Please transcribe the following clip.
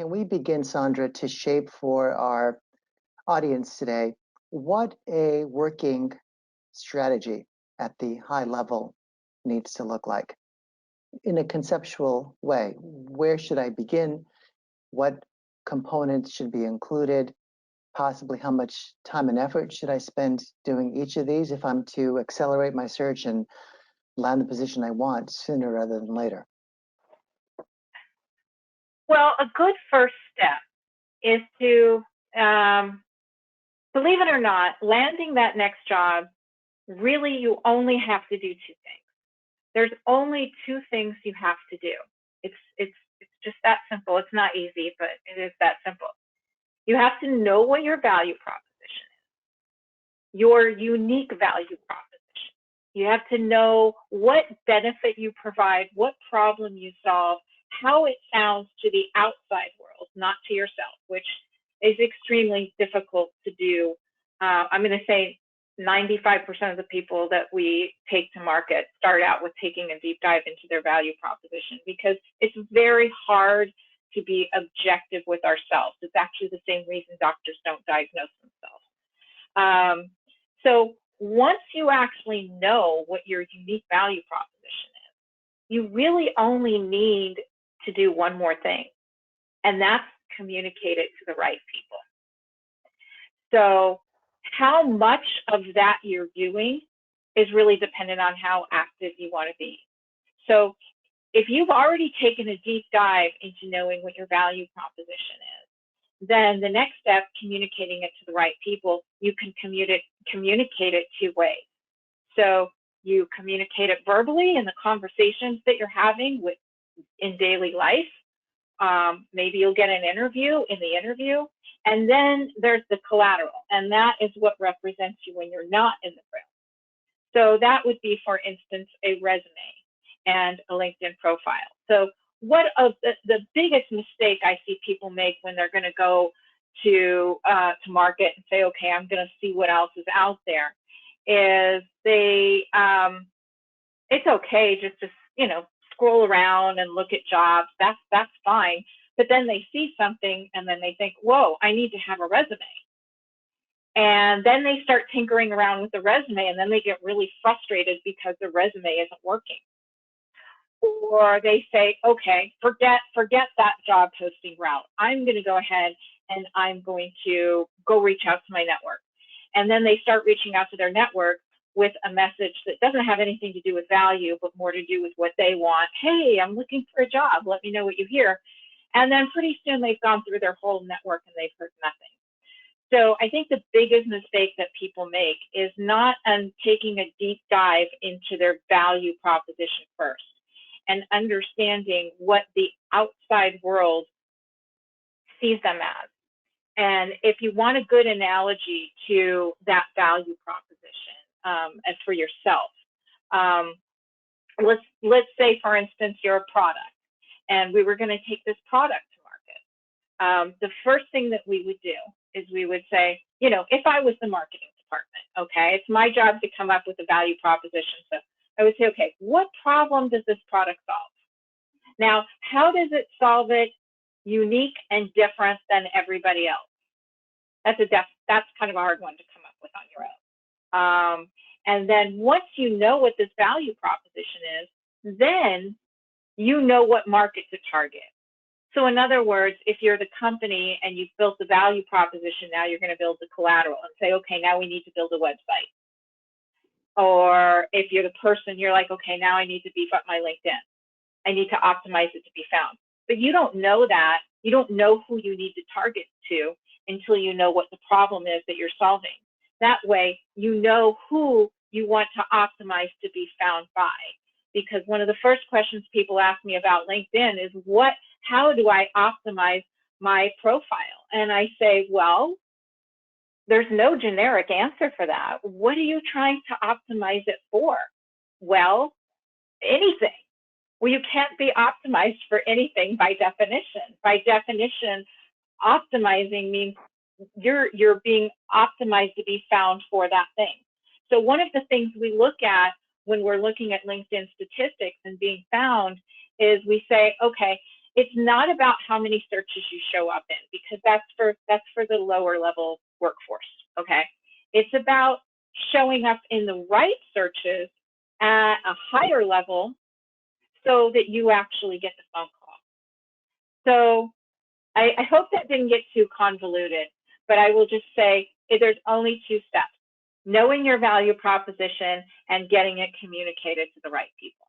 can we begin, Saundra, to shape for our audience today what a working strategy at the high level needs to look like in a conceptual way? Where should I begin? What components should be included? Possibly how much time and effort should I spend doing each of these if I'm to accelerate my search and land the position I want sooner rather than later? Well, a good first step is to, believe it or not, landing that next job, really you only have to do two things. There's only two things you have to do. It's just that simple. It's not easy, but it is that simple. You have to know what your value proposition is, your unique value proposition. You have to know what benefit you provide, what problem you solve, how it sounds to the outside world, not to yourself, which is extremely difficult to do. I'm going to say 95% of the people that we take to market start out with taking a deep dive into their value proposition, because it's very hard to be objective with ourselves. It's actually the same reason doctors don't diagnose themselves. So once you actually know what your unique value proposition is, you really only need to do one more thing, and that's communicate it to the right people. So how much of that you're doing is really dependent on how active you want to be. So if you've already taken a deep dive into knowing what your value proposition is, then the next step, communicating it to the right people, you can communicate it two ways. So you communicate it verbally in the conversations that you're having in daily life. Maybe you'll get an interview in the interview, and then there's the collateral, and that is what represents you when you're not in the room. So that would be, for instance, a resume and a LinkedIn profile. So what of the biggest mistake I see people make when they're going to go to market and say, okay, I'm going to see what else is out there, is they it's okay just to scroll around and look at jobs. That's fine. But then they see something and then they think, whoa, I need to have a resume. And then they start tinkering around with the resume, and then they get really frustrated because the resume isn't working. Or they say, okay, forget that job posting route. I'm going to go ahead and I'm going to go reach out to my network. And then they start reaching out to their network with a message that doesn't have anything to do with value, but more to do with what they want. Hey, I'm looking for a job. Let me know what you hear. And then pretty soon they've gone through their whole network and they've heard nothing. So I think the biggest mistake that people make is not taking a deep dive into their value proposition first and understanding what the outside world sees them as. And if you want a good analogy to that value proposition, as for yourself, let's say, for instance, you're a product, and we were going to take this product to market. The first thing that we would do is we would say, if I was the marketing department, okay, it's my job to come up with a value proposition. So I would say, okay, what problem does this product solve? Now, how does it solve it unique and different than everybody else? That's kind of a hard one to come up with on your own. And then once you know what this value proposition is, then you know what market to target. So in other words, if you're the company and you've built the value proposition, now you're going to build the collateral and say, okay, now we need to build a website. Or if you're the person, you're like, okay, now I need to beef up my LinkedIn. I need to optimize it to be found. But you don't know that. You don't know who you need to target to until you know what the problem is that you're solving. That way, you know who you want to optimize to be found by. Because one of the first questions people ask me about LinkedIn is, how do I optimize my profile? And I say, well, there's no generic answer for that. What are you trying to optimize it for? Well, anything. Well, you can't be optimized for anything by definition. By definition, optimizing means you're being optimized to be found for that thing. So one of the things we look at when we're looking at LinkedIn statistics and being found is we say, okay, It's not about how many searches you show up in, because that's for the lower level workforce. Okay. It's about showing up in the right searches at a higher level so that you actually get the phone call. So I hope that didn't get too convoluted, but I will just say there's only 2 steps: knowing your value proposition and getting it communicated to the right people.